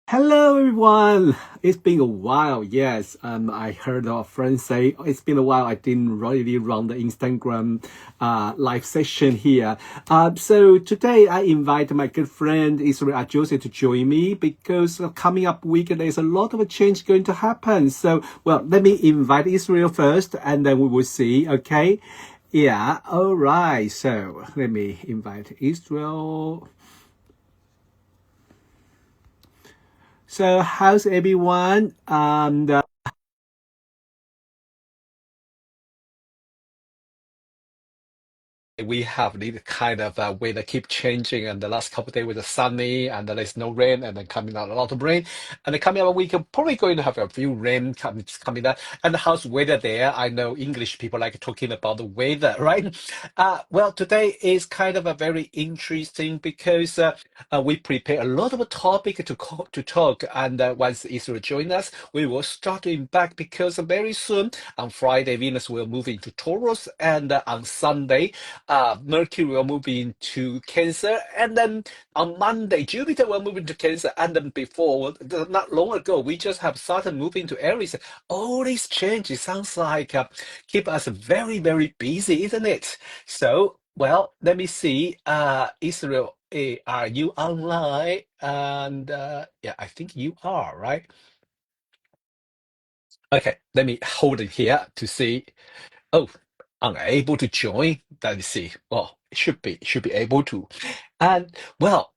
Hello everyone. It's been a while. Yes, I heard a friend say it's been a while. I didn't really run the Instagram live session here. So today I invite my good friend Israel Ajose to join me because coming up week there's a lot of change going to happen. So let me invite Israel first, and then we will see. Okay. Yeah. All right. So let me invite Israel. So how's everyone? We have this kind of weather keep changing, and the last couple of days was sunny, and there's no rain, and then coming out a lot of rain, and then coming up we can probably going to have a few rain coming out. And how's weather there? I know English people like talking about the weather, right? Well, today is kind of a very interesting because we prepare a lot of topic to talk, and once Israel join us, we will start in back because very soon on Friday Venus will move into Taurus, and on Sunday Mercury will move into Cancer, and then on Monday, Jupiter will move into Cancer, and then before, not long ago, we just have Saturn moving to Aries. All these changes sounds like keep us very, very busy, isn't it? So, let me see. Israel, are you online? And yeah, I think you are, right? Okay, let me hold it here to see. Oh, unable to join. Let me see. Well, it should be able to. And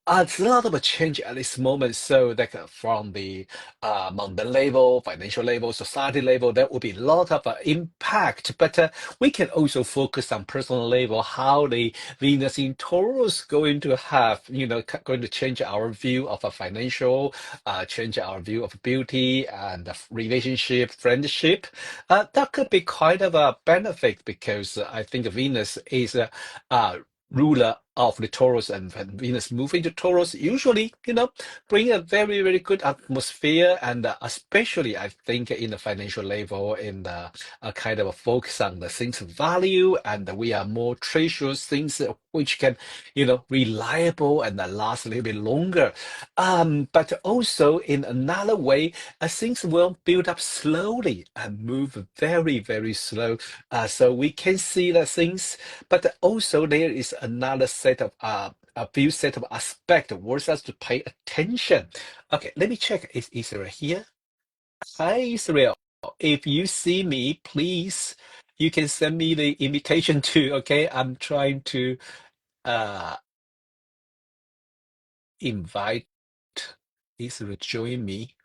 it's a lot of a change at this moment. So like from the mountain level, financial level, society level, there will be a lot of impact. But we can also focus on personal level, how the Venus in Taurus going to have, going to change our view of a financial, change our view of beauty and relationship, friendship. That could be kind of a benefit because I think Venus is a ruler of the Taurus, and when Venus moving to Taurus, usually, bring a very, very good atmosphere, and especially I think in the financial level, in the kind of a focus on the things of value, and we are more treasures things which can, reliable and last a little bit longer. But also in another way, things will build up slowly and move very, very slow. So we can see the things, but also there is another set of a few set of aspect worth us to pay attention. Okay, let me check. Is Israel here? Hi, Israel. If you see me, please, you can send me the invitation too. Okay, I'm trying to uh invite Israel join me.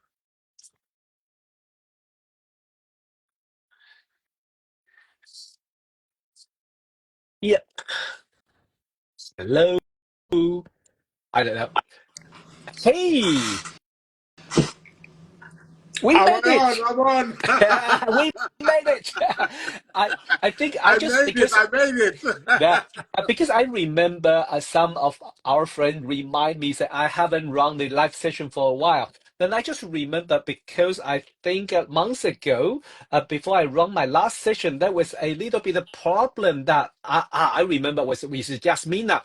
Yeah. Hello. I don't know. Hey, we I'm made on, it. I'm on. We made it. I think I I just made it, because I made it. yeah, because I remember some of our friends remind me that I haven't run the live session for a while. Then I just remember because I think months ago, before I run my last session, there was a little bit of problem that I remember was with Yasmina,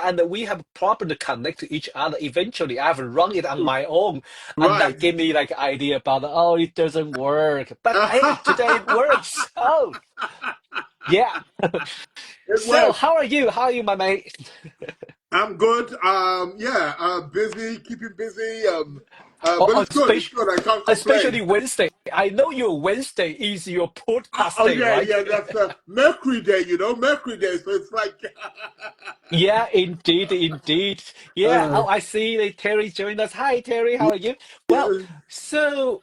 and we have problem to connect to each other. Eventually, I have run it on my own, and that Right. gave me like idea about it doesn't work. But hey, today it works. Oh yeah. It So, worked. how are you? How are you, my mate? I'm good. Yeah, busy, keeping busy. Oh, But it's good. It's good. I can't especially complain. Wednesday. I know your Wednesday is your podcast Oh day, yeah, right? yeah. That's Mercury Day. Mercury Day. So it's like, Yeah, indeed, indeed. Yeah. uh, Oh, I see that Terry joined us. Hi, Terry. How are you? Well, yeah, so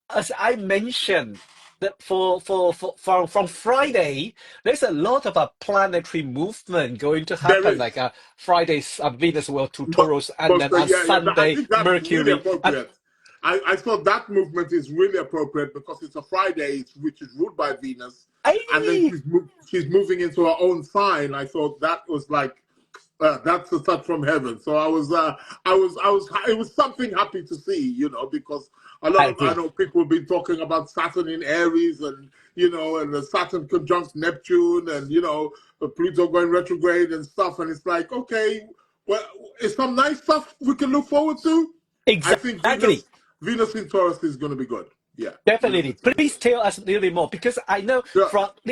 as I mentioned, that from Friday, there's a lot of a planetary movement going to there happen. is. Like Friday's Venus will to But, Taurus, and but then on yeah, yeah. I Sunday think that's really Mercury. And appropriate. I thought that movement is really appropriate because it's a Friday, which is ruled by Venus, and then hey, she's moving into her own sign. I thought that was like that's a touch from heaven. So it was something happy to see, because a lot I of I agree. know people have been talking about Saturn in Aries, and and the Saturn conjunct Neptune, and Pluto going retrograde and stuff, and it's like, okay, well, it's some nice stuff we can look forward to. I think Exactly. Venus in Taurus is going to be good. Yeah, Venus Definitely. is going to be Please good. tell us a little bit more because Yeah,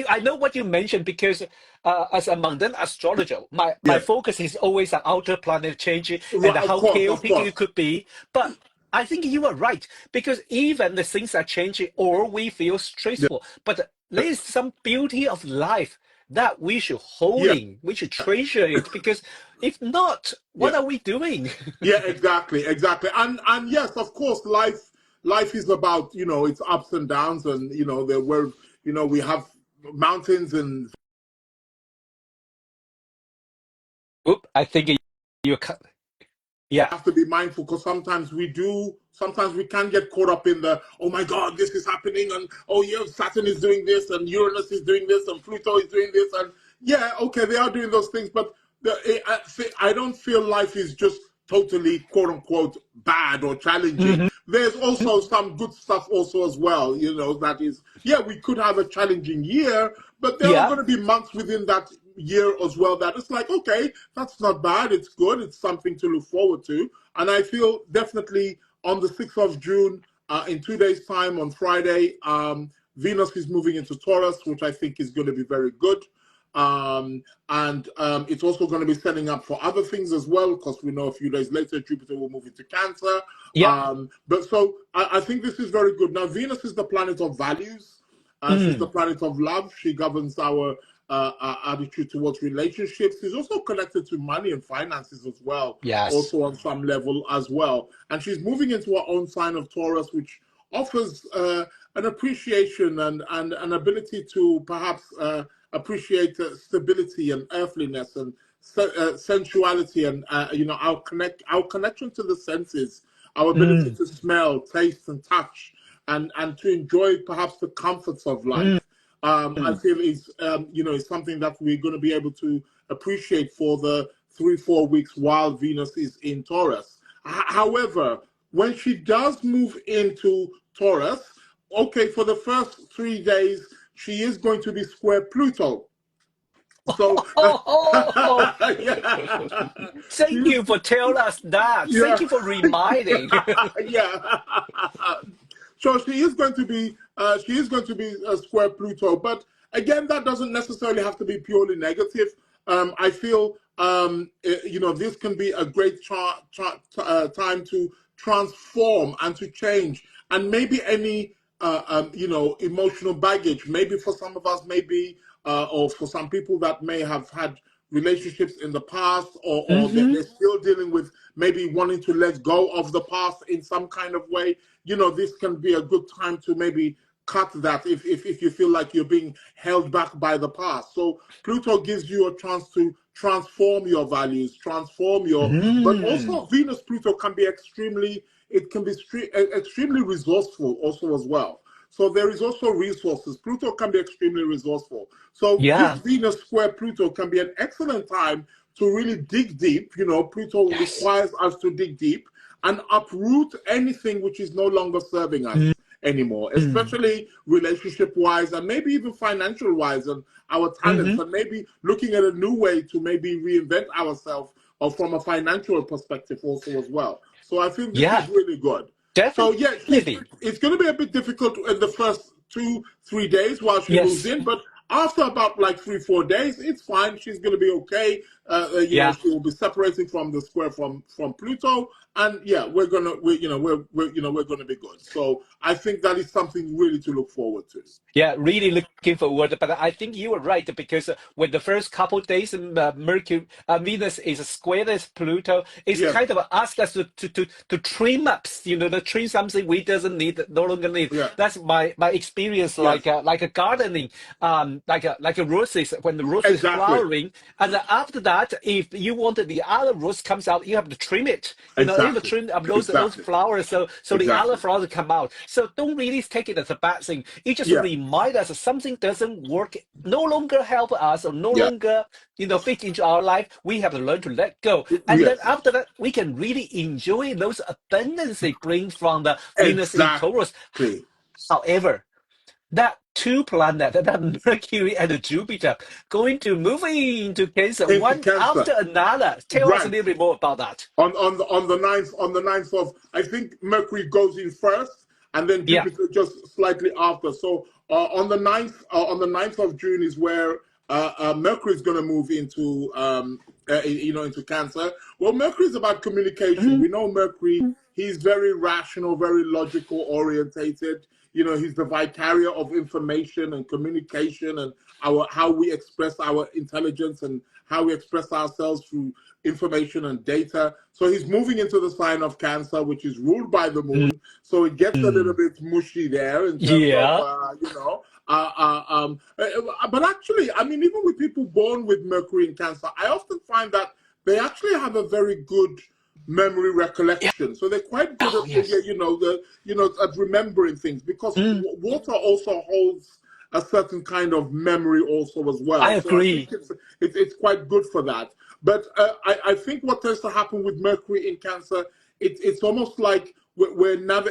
I know what you mentioned because as a mundane astrologer, my yeah. focus is always on outer planet changing and Right, how of chaotic course. it could be. But I think you are right because even the things are changing or we feel Yeah, stressful, but there is some beauty of life that we should hold yeah, in, we should treasure it because if not, what yeah. are we doing? Yeah, exactly, exactly. And yes, of course, life is about, its ups and downs, and there were, we have mountains, and Oop, I think you cut. Yeah. have to be mindful, because sometimes we can get caught up in the, oh my God, this is happening, and oh yeah, Saturn is doing this, and Uranus is doing this, and Pluto is doing this, and yeah, okay, they are doing those things, but I don't feel life is just totally quote unquote bad or challenging. Hmm. There's also some good stuff also as well, that is, yeah, we could have a challenging year, but there are Yeah. going to be months within that year as well that it's like, okay, that's not bad, it's good, it's something to look forward to. And I feel definitely on the 6th of June, in 2 days time on Friday, Venus is moving into Taurus, which I think is going to be very good. And it's also going to be setting up for other things as well, because we know a few days later Jupiter will move into Cancer. Yeah. But so I think this is very good. Now, Venus is the planet of values. She's the Mm. planet of love. She governs our attitude towards relationships. She's also connected to money and finances as well, Yes. also on some level as well. And she's moving into her own sign of Taurus, which offers an appreciation and an ability to perhaps appreciate stability and earthliness and sensuality, and our connection to the senses, our ability Mm. to smell, taste, and touch, and to enjoy perhaps the comforts of Mm. life. I feel is something that we're going to be able to appreciate for the 3-4 weeks while Venus is in Taurus. However, when she does move into Taurus, okay, for the first 3 days, she is going to be square Pluto. So, yeah, she Thank is, you for telling us that. Thank yeah, you for reminding. yeah. So she is going to be a square Pluto, but again, that doesn't necessarily have to be purely negative. I feel this can be a great time to transform and to change, and maybe any emotional baggage. Maybe for some of us, maybe or for some people that may have had relationships in the past, or Hmm. they're still dealing with maybe wanting to let go of the past in some kind of way. This can be a good time to maybe cut that if you feel like you're being held back by the past. So Pluto gives you a chance to transform your values, transform but Mm. also Venus Pluto can be extremely resourceful also as well. So there is also resources. Pluto can be extremely resourceful. So this Yeah. Venus square Pluto can be an excellent time to really dig deep. Pluto Yes. requires us to dig deep and uproot anything which is no longer serving us anymore, Mm. especially relationship wise and maybe even financial wise, and our talents, Hmm. and maybe looking at a new way to maybe reinvent ourselves or from a financial perspective also as well. So I think this is Yeah. really good. So yeah, Definitely. it's going to be a bit difficult in the first 2-3 days while she moves Yes. in, but after about like 3-4 days, it's fine. She's going to be okay. Yeah. She will be separating from the square from Pluto, and yeah, we're gonna be good. So I think that is something really to look forward to. Yeah, really looking forward. But I think you were right because when the first couple days Mercury, Venus is squared as Pluto, it's Yes, kind of asked us to trim up, to trim something we doesn't need, no longer need. yeah, That's my experience, yes, like a gardening, like a roses when the rose is exactly, flowering, and after that, if you wanted the other rose comes out, you have to trim it. You have to exactly, trim up those exactly, flowers so the other exactly. flowers come out. So don't really take it as a bad thing. It just Yeah, remind us that something doesn't work, no longer help us, or no yeah, longer fit into our life. We have to learn to let go, and then yes, after that, we can really enjoy those abundance they bring from the Venus in Taurus. exactly. However, that two planets, that Mercury and Jupiter, going to move into Cancer into one Cancer. after another. Tell us a Right. little bit more about that. On the ninth of, I think Mercury goes in first, and then Yeah. Jupiter just slightly after. So on the ninth of June is where Mercury is going to move into Cancer. Well, Mercury is about communication. Mhm. We know Mercury. He's very rational, very logical orientated. He's the vicarier of information and communication, and our how we express our intelligence and how we express ourselves through information and data. So he's moving into the sign of Cancer, which is ruled by the moon. So it gets a little Mm. bit mushy there in terms of, Yeah. but actually, I mean, even with people born with Mercury in Cancer, I often find that they actually have a very good memory Yeah. recollection. So they're quite good Oh, at yes. at remembering things, because Mm. water also holds a certain kind of memory also as I well. So I think agree. it's quite good for that. But I think what tends to happen with Mercury in Cancer, it's almost like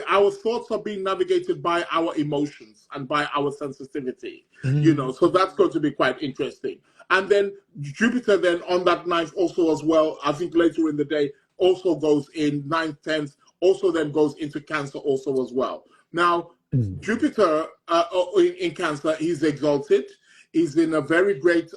our thoughts are being navigated by our emotions and by our sensitivity. Mm. So that's going to be quite interesting. And then Jupiter then on that ninth also as well, I think later in the day, also goes in ninth, 10th, also then goes into Cancer also as well. Now, Mm. Jupiter in Cancer, he's exalted. He's in a very great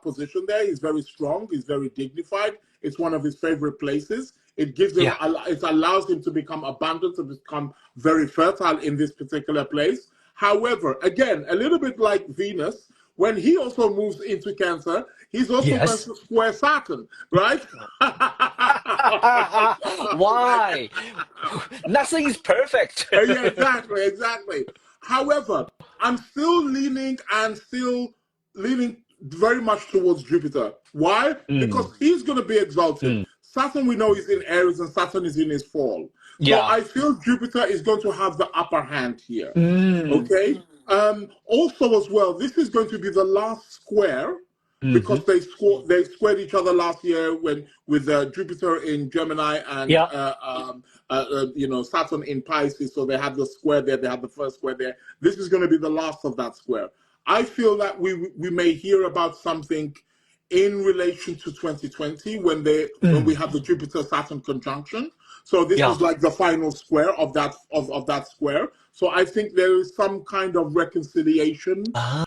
position there. He's very strong. He's very dignified. It's one of his favorite places. It gives him, Yeah. it allows him to become abundant, to become very fertile in this particular place. However, again, a little bit like Venus, when he also moves into Cancer, he's also going Yes. to square Saturn, right? Like, Why? Nothing is perfect. yeah, exactly, exactly. However, I'm still leaning very much towards Jupiter. Why? Because Mm. he's going to be exalted. Mm. Saturn, we know, is in Aries, and Saturn is in his fall. So Yeah. I feel Jupiter is going to have the upper hand here. Mm. Okay. Also, as well, this is going to be the last square, Hmm. because they squared each other last year when with Jupiter in Gemini and Yeah. Saturn in Pisces. So they had the square there. They had the first square there. This is going to be the last of that square. I feel that we may hear about something in relation to 2020 when we Mm. have the Jupiter Saturn conjunction. So this Yeah. is like the final square of that square. So I think there is some kind of reconciliation. Ah.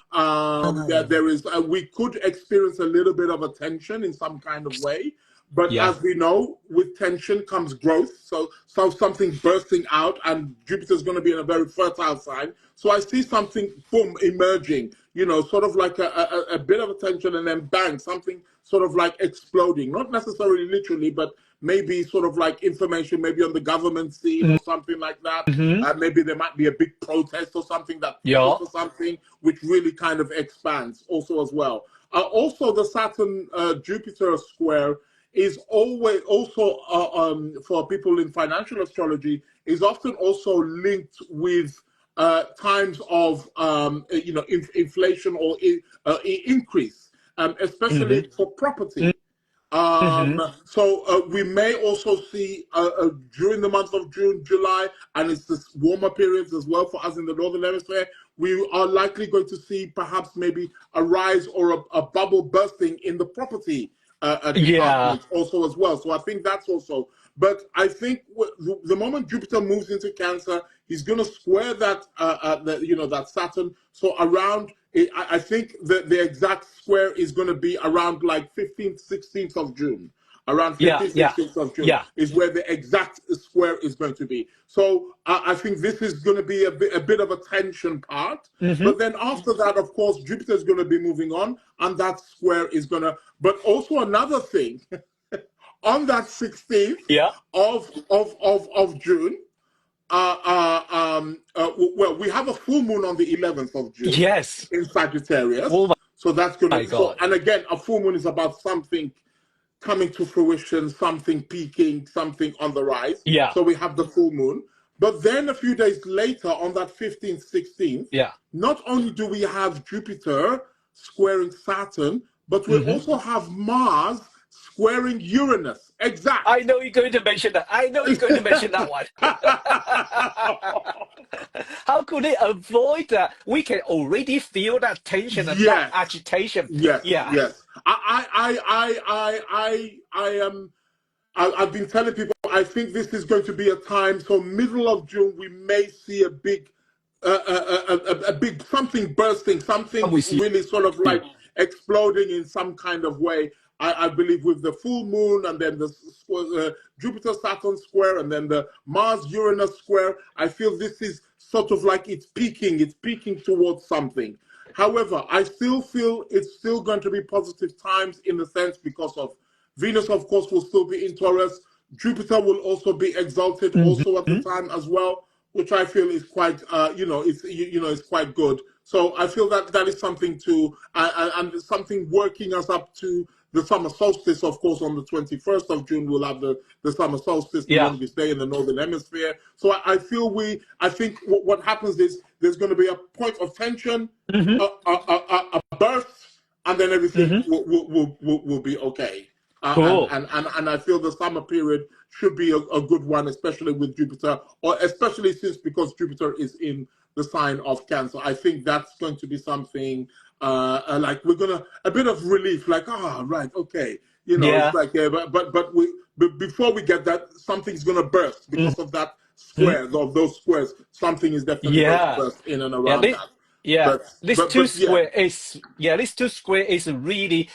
There is we could experience a little bit of a tension in some kind of way. But Yeah. as we know, with tension comes growth. So something bursting out, and Jupiter's going to be in a very fertile sign. So I see something, boom, emerging. Sort of like a bit of a tension, and then bang, something sort of like exploding. Not necessarily literally, but maybe sort of like information, maybe on the government scene or something like that. Mm-hmm. Maybe there might be a big protest or something that pushes Yeah. for something, which really kind of expands also as well. Also, the Saturn Jupiter square is always also for people in financial astrology is often also linked with times of inflation or increase, especially Mm-hmm. for property. Mm-hmm. So we may also see during the month of June, July, and it's the warmer periods as well for us in the Northern Hemisphere, we are likely going to see perhaps maybe a rise or a bubble bursting in the property Yeah. department also as well. So I think that's also, but I think the moment Jupiter moves into Cancer, he's going to square that Saturn. So around, I think the exact square is going to be around like 15th, 16th of June. Around Yeah. 15th, Yeah. 16th of June Yeah. is where the exact square is going to be. So I think this is going to be a bit of a tension part. Mm-hmm. But then after that, of course, Jupiter is going to be moving on, and that square is going to. But also another thing, on that 16th Yeah. of June, well, we have a full moon on the 11th of June Yes. in Oh Sagittarius. So that's going my to, so, God. and again, a full moon is about something coming to fruition, something peaking, something on the rise. Yeah. So we have the full moon. But then a few days later, on that 15th, 16th, Yeah. not only do we have Jupiter squaring Saturn, but we Mm-hmm. also have Mars squaring Uranus. I Exact. know you're going to mention that. I know you're going to mention that one. How could they avoid that? We can already feel that tension and that Yes, agitation. yes, Yeah, yes. I am. I've been telling people I think this is going to be a time. So middle of June, we may see a big, a big something bursting, I'm something with really sort of you. like exploding in some kind of way. I believe with the full moon and then the Jupiter Saturn square and then the Mars Uranus square. I feel this is sort of like it's peaking. It's peaking towards something. However, I still feel it's still going to be positive times in the sense because of Venus, of course, will still be in Taurus. Jupiter will also be exalted also at the Mhm. time as well, which I feel is quite, it's quite good. So I feel that that is something to, and something working us up to the summer solstice. Of course, on the 21st of June, we'll have the summer solstice, the Yeah. longest day in the northern hemisphere. So I think what happens is there's going to be a point of tension, Hmm. a burst, and then everything Hmm. will be okay. Cool. And I feel the summer period should be a good one, especially with Jupiter, or especially since because Jupiter is in the sign of Cancer. I think that's going to be something like we're gonna a bit of relief, like right, okay, it's Yeah. like but before we get that, something's gonna burst because of that Mhm. square of those squares. Something is definitely going to Yeah. burst in and Yeah. around This, that. yeah. But This but two but yeah, square is this two square is really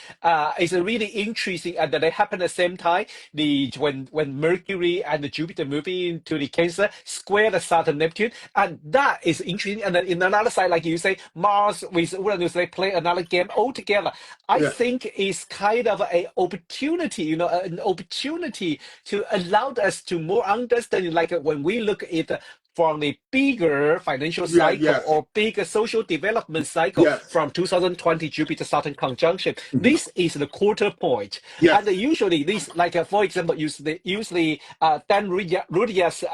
interesting and that they happen at the same time. The when Mercury and the Jupiter move into the Cancer square the Saturn Neptune, and that is interesting. And then in another side, like you say, Mars with Uranus, they play another game altogether. I yeah, think it's kind of a opportunity, an opportunity to allow us to more understand, like when we look at from the bigger financial yeah, cycle yes, or bigger social development cycle yes, from 2020 Jupiter Saturn conjunction. mhm, This is the quarter point. And yes. usually this, like for example, usually Dan Rudia's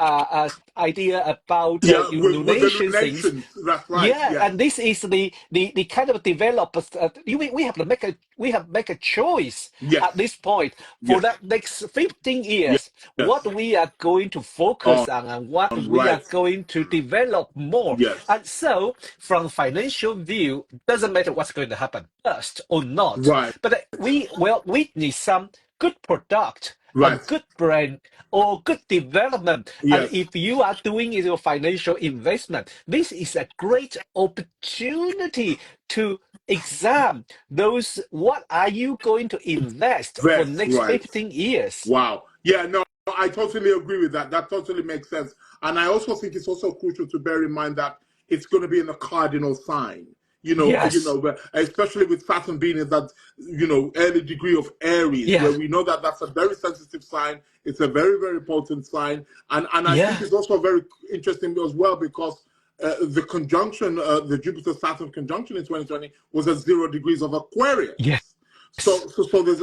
idea about Yeah, with the lunation things. lunations, that's right. Yeah, Yes, and this is the kind of developers. We have to make a choice at yes, this point for yes, that next 15 yes, years. What yes. we are going to All focus on and what we right. are going to develop more. Yes, And so, from financial view, doesn't matter what's going to happen first or not, right, but we will witness some good product and right. good brand or good development. And Yes, if you are doing your financial investment, this is a great opportunity to examine those what are you going to invest for that's next right. 15 years. Wow. Yeah, no, I totally agree with that. That totally makes sense. And I also think it's also crucial to bear in mind that it's going to be in a cardinal sign. Yes. But especially with Saturn being in that, early degree of Aries, Yeah. where we know that that's a very sensitive sign. It's a very, very potent sign. And I think Yeah. it's also very interesting as well because the conjunction, the Jupiter Saturn conjunction in 2020 was at 0 degrees of Yes. Aquarius. So there's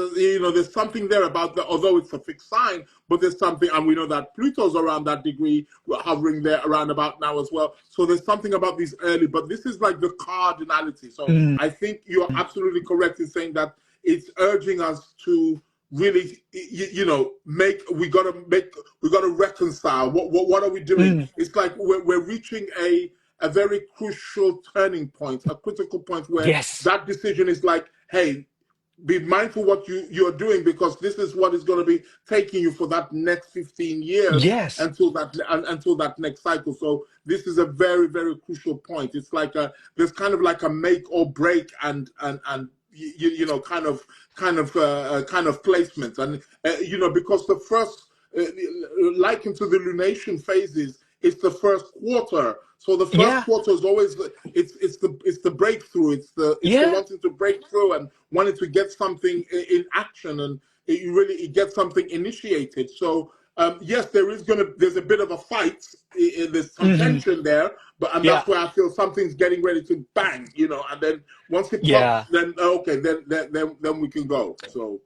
there's something there about the although it's a fixed sign, but there's something, and we know that Pluto's around that degree, hovering there around about now as well. So there's something about these early, but this is like the cardinality. So Mm, I think you're absolutely correct in saying that it's urging us to really, we gotta reconcile. What are we doing? mm. It's like we're reaching a very crucial turning point, a critical point where Yes. that decision is like, hey, be mindful what you're doing because this is what is going to be taking you for that next 15 years Yes. until that next cycle. So this is a very, very crucial point. It's like there's kind of like a make or break and kind of placement. And because the first likened to the lunation phases, it's the first quarter. So the first Yeah. quarter is always it's the breakthrough. It's the Yeah. wanting to break through and wanting to get something in action, and it gets something initiated. So yes, there's a bit of a fight. There's some Hmm. tension there, and Yeah. that's where I feel something's getting ready to bang. And then once it pops, Yeah. then okay, then we can go. So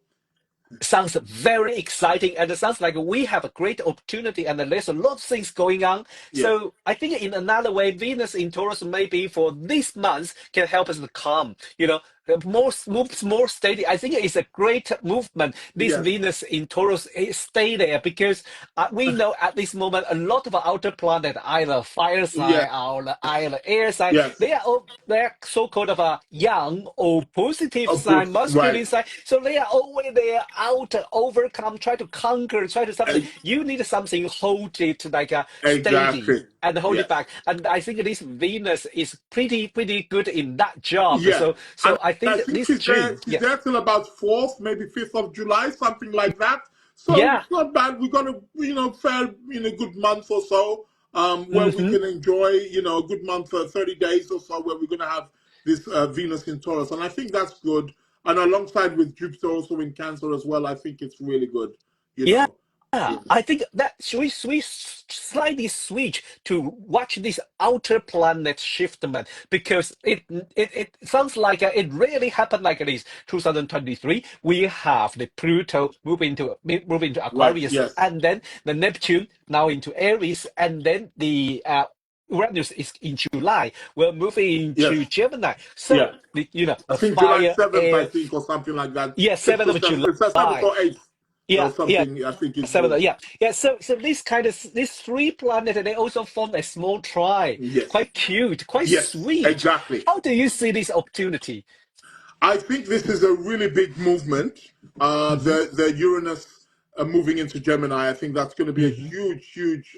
Sounds very exciting, and it sounds like we have a great opportunity, and there's a lot of things going on. yeah, So I think in another way, Venus in Taurus maybe for this month can help us to calm. moves more steady. I think it's a great movement. This Yes, Venus in Taurus stay there because we know at this moment a lot of outer planet, either fire yes, sign or either air sign, yes. they are all they're so-called of a young or positive Of sign, course, right. masculine sign. So they are always there out to overcome, try to conquer, try to something. E- You need something hold it like a steady Exactly. and hold it Yes. back. And I think this Venus is pretty good in that job. Yeah. So And I I think think this June, she's there till about 4th, maybe 5th of July, something like that. So yeah. it's not bad. We're gonna, fair, good month or so, where we Hmm. can enjoy, a good month for 30 days or so, where we're gonna have this Venus in Taurus. And I think that's good. And alongside with Jupiter also in Cancer as well, I think it's really good, you Yeah. know. Yeah, Yes. I think that we slightly switch to watch this outer planet shiftment because it sounds like it really happened like this. 2023, we have the Pluto move into Right. Aquarius, Yes. and then the Neptune now into Aries, and then the Uranus is in July. We're moving Yes. into Gemini. Yeah. So I the think July fire 7th, I air, think, or something like that. yeah, 6th seventh or of 7th. It's 7th July. or 8th or Yeah, something. I think it's seven, good. yeah. So this kind of these three planets, they also form a small tribe. Yes. Quite cute, quite Yes, sweet. exactly. How do you see this opportunity? I think this is a really big movement. Hmm. The Uranus moving into Gemini. I think that's going to be a Hmm. huge, huge.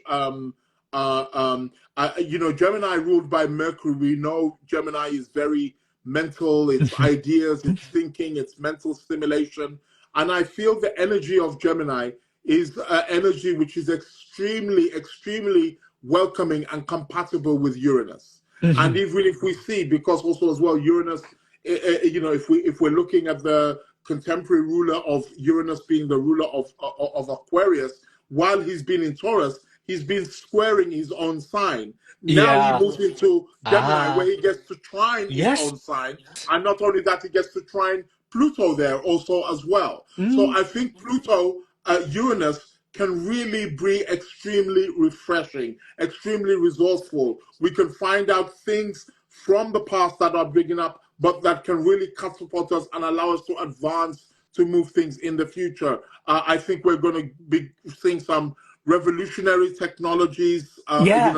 Gemini ruled by Mercury. We know Gemini is very mental. It's Hmm. ideas, it's thinking, it's mental stimulation, and I feel the energy of Gemini is energy which is extremely, extremely welcoming and compatible with Uranus. And Hmm. even if we see, because also as well, Uranus, if we're looking at the contemporary ruler of Uranus being the ruler of Aquarius, while he's been in Taurus, he's been squaring his own sign. Now he Yeah. moves into Gemini, where Ah. he gets to trine his Yes. own sign, and not only that, he gets to trine Pluto there also as well. So Mm. I think Pluto, Uranus can really be extremely refreshing, extremely resourceful. We can find out things from the past that are bringing up, but that can really catapult us and allow us to advance to move things in the future. I think we're going to be seeing some revolutionary technologies, Yeah.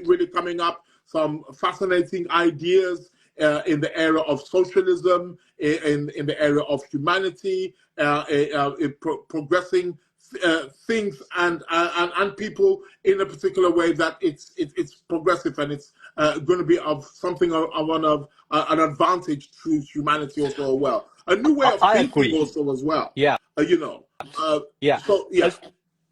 really coming up. Some fascinating ideas in the area of socialism, in the area of humanity, progressing things and people in a particular way that it's progressive, and it's going to be of something of an advantage to humanity also as well. A new way of I thinking agree. also as well. Yeah. Uh, you know. Yeah. So yeah, As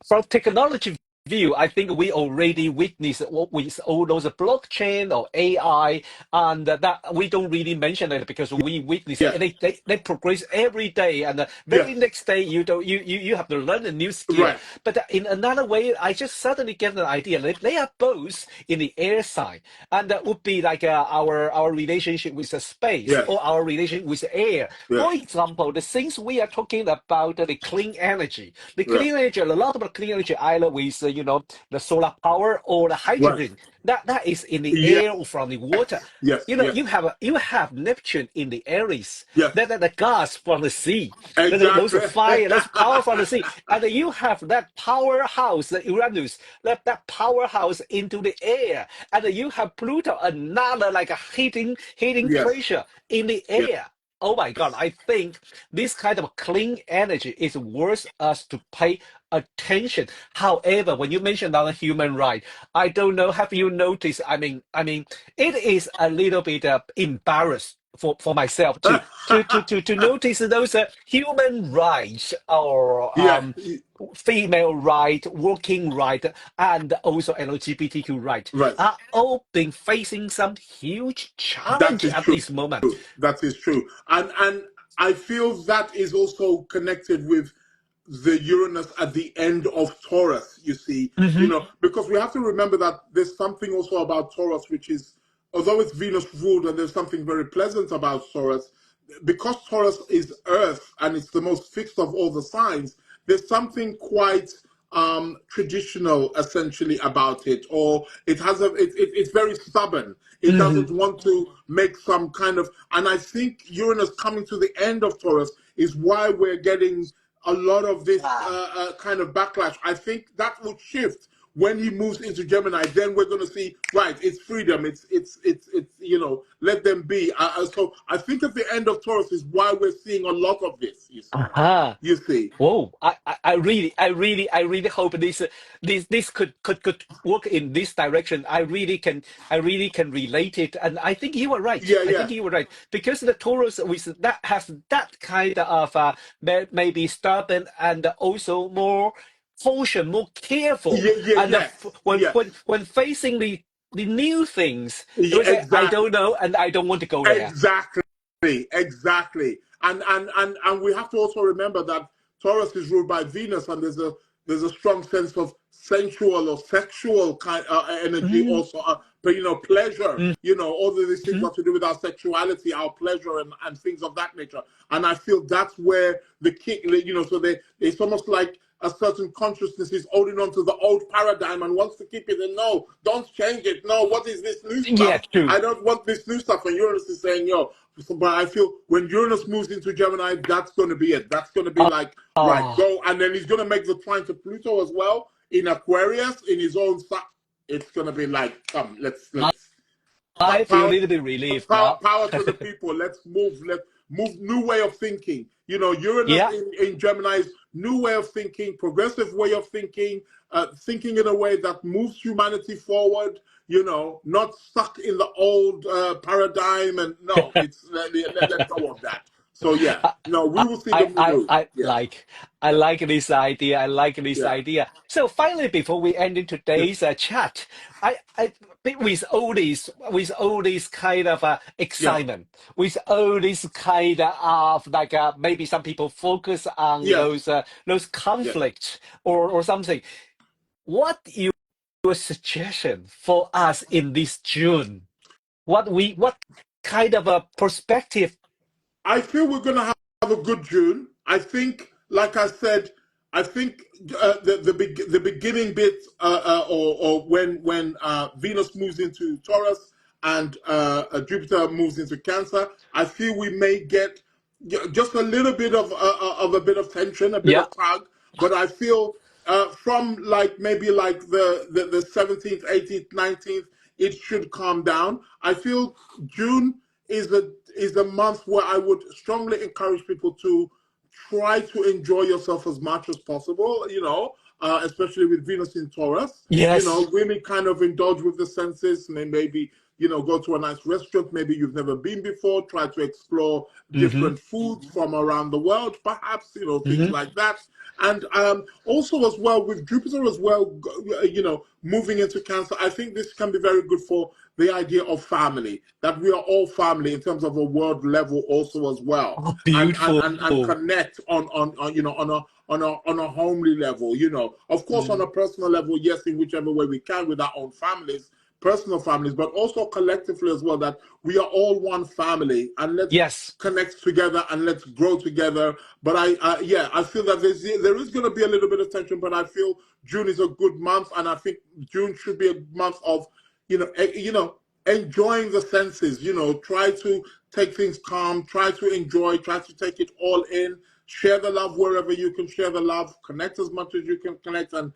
from technology view, I think we already witnessed what with all those blockchain or AI, and that we don't really mention it because we witness it. yes, And they progress every day, and the very yes, next day you don't you have to learn a new skill. right, But in another way, I just suddenly get an idea. They are both in the air side, and that would be like our relationship with the space yes, or our relationship with the air. yes, For example, the things we are talking about, the clean energy. The right, clean energy, a lot of clean energy, either with the solar power or the right, hydrogen. That is in the yes, air or from the water. yes, yes, You have Neptune in the Aries. yes, That the gas from the sea. Those exactly. fire, those power from the sea, and you have that powerhouse, the Uranus, that powerhouse into the air, and you have Pluto, another like a heating Yes, pressure in the yes, air. Oh my God, I think this kind of clean energy is worth us to pay attention. However, when you mention on human right, I don't know. Have you noticed? It is a little bit embarrassed for myself to notice those human rights or yeah, female right, working right, and also LGBTQ right right. are all been facing some huge That challenge is at true. this moment. That is true. And I feel that is also connected with the Uranus at the end of Taurus, you see, Hmm. because we have to remember that there's something also about Taurus, which is, although it's Venus ruled and there's something very pleasant about Taurus, because Taurus is Earth and it's the most fixed of all the signs, there's something quite traditional essentially about it, or it has it's very stubborn. It Hmm. doesn't want to make some kind of, and I think Uranus coming to the end of Taurus is why we're getting a lot of this Ah, kind of backlash. I think that will shift when he moves into Gemini. Then we're going to see, right, it's freedom, it's let them be. So I think at the end of Taurus is why we're seeing a lot of this. aha. You see. Whoa! I really hope this could work in this direction. I really can relate it, and I think you were right. Yeah, I think yeah, you were right because the Taurus with that has that kind of maybe stubborn and also more caution, more careful, yeah, yeah, and yes, yes. when facing the new things, it Yeah, was like I don't know and I don't want to go there. exactly, exactly. And we have to also remember that Taurus is ruled by Venus, and there's a strong sense of sensual or sexual kind energy Mm, also. But pleasure. mm, All of these things mm. got to do with our sexuality, our pleasure, and things of that nature. And I feel that's where the kick. So it's almost like a certain consciousness is holding on to the old paradigm and wants to keep it. And no, don't change it. No, what is this new Yeah, stuff? true. I don't want this new stuff. And Uranus is saying, yo, but I feel when Uranus moves into Gemini, that's going to be it. That's going to be like, right, Oh. go. And then he's going to make the trine to Pluto as well in Aquarius, in his own sign. It's going to be like, come, let's I feel a power, little bit relieved power, now. power to the people. Let's move. New way of thinking. Uranus Yeah, in Gemini's new way of thinking, progressive way of thinking, thinking in a way that moves humanity forward. Not stuck in the old paradigm. And no, let go of that. So yeah, I, no, we will see the move. Yeah, I like this idea. I like this yeah, idea. So finally, before we end in yeah, today's chat, I with all this kind of yeah, excitement, with all this kind of like maybe some people focus on yes, those yes. conflicts or something. What your suggestion for us in this June? What kind of a perspective? I feel we're going to have a good June. I think, like I said, I think the beginning bit, or when Venus moves into Taurus and Jupiter moves into Cancer, I feel we may get just a little bit of a bit of tension, a bit Yeah. of tug. But I feel from like maybe like the 17th, 18th, 19th, it should calm down. I feel June is a month where I would strongly encourage people to try to enjoy yourself as much as possible, especially with Venus in Taurus. Yes. Really kind of indulge with the senses, and then maybe, go to a nice restaurant, maybe you've never been before, try to explore Mm-hmm. different foods from around the world, perhaps, things Mm-hmm. like that. And also as well with Jupiter as well, moving into Cancer, I think this can be very good for the idea of family, that we are all family in terms of a world level also as well, Oh, and and beautiful. and, and connect on on a homely level. Of course, on Mm. a personal level, yes, in whichever way we can with our own families, personal families, but also collectively as well, that we are all one family, and let's Yes. connect together and let's grow together. But I feel that there is going to be a little bit of tension, but I feel June is a good month, and I think June should be a month of enjoying the senses. Try to take things calm, try to enjoy, try to take it all in, share the love wherever you can share the love, connect as much as you can connect, and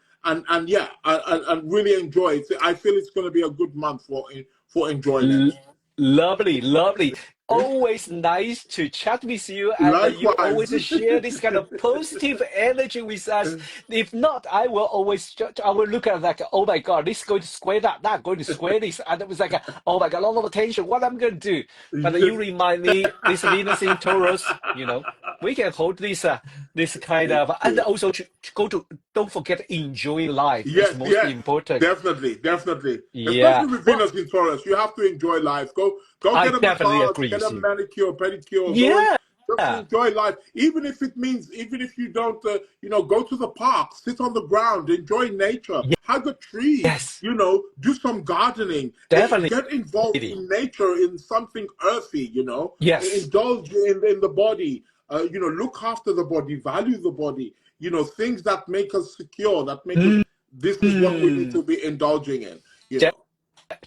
yeah, and really enjoy it. I feel it's going to be a good month for enjoyment. L- Lovely, lovely. Always nice to chat with you, and you Likewise. always share this kind of positive energy with us. If not, I will always I will look at like, oh my God, this is going to square that, that going to square this, and it was like, oh my God, a lot of attention. What I'm going to do? But you Yes. remind me, this Venus in Taurus, we can hold this kind of, and also to go to, don't forget enjoy life is Yes, most yes, important. definitely, definitely. Yeah. Especially with Well, Venus in Taurus, you have to enjoy life. Go I get a definitely massage, agree get with a you. manicure, pedicure. Go and Yeah. just enjoy life. Even if it means, even if you don't, go to the park, sit on the ground, enjoy nature, hug a tree. Yes, Do some gardening. definitely. Get involved in nature, in something earthy. Yes. Indulge in the body. Look after the body, value the body. things that make us secure, that make us, this is what we need to be indulging in.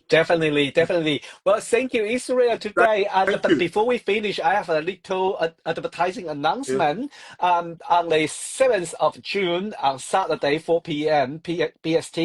Definitely. Well, thank you, Israel, today. Thank But you. before we finish, I have a little advertising Yes. announcement. On the 7th of June, on Saturday, 4 p.m. PST,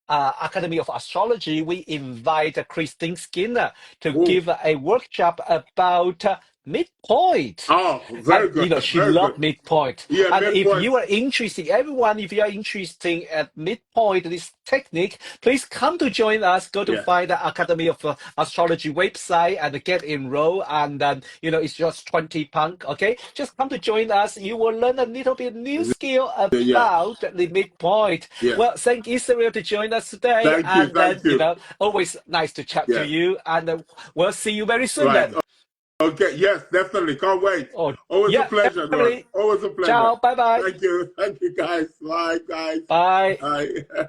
Academy of Astrology, we invite Christine Skinner to Oh, give a workshop about midpoint. oh, And very good. she Very good. loved midpoint. Yeah, And if midpoint. you are interested, everyone, if you are interested at midpoint, this technique, please come to join us. Go to Yeah. find the Academy of Astrology website and get enrolled. And it's just 20 pounds. Okay, just come to join us. You will learn a little bit new skill Yeah. about the midpoint. Yeah. Well, thank Israel to join us today. Thank you. And then Thank you. always nice to chat to Yeah. you. And we'll see you very soon Right. then. Okay. Yes, definitely. Can't wait. Oh, Always a yeah, pleasure, bro. definitely. Always a pleasure. Ciao. Bye bye. Thank you. Thank you, guys. Bye, guys. Bye. Bye.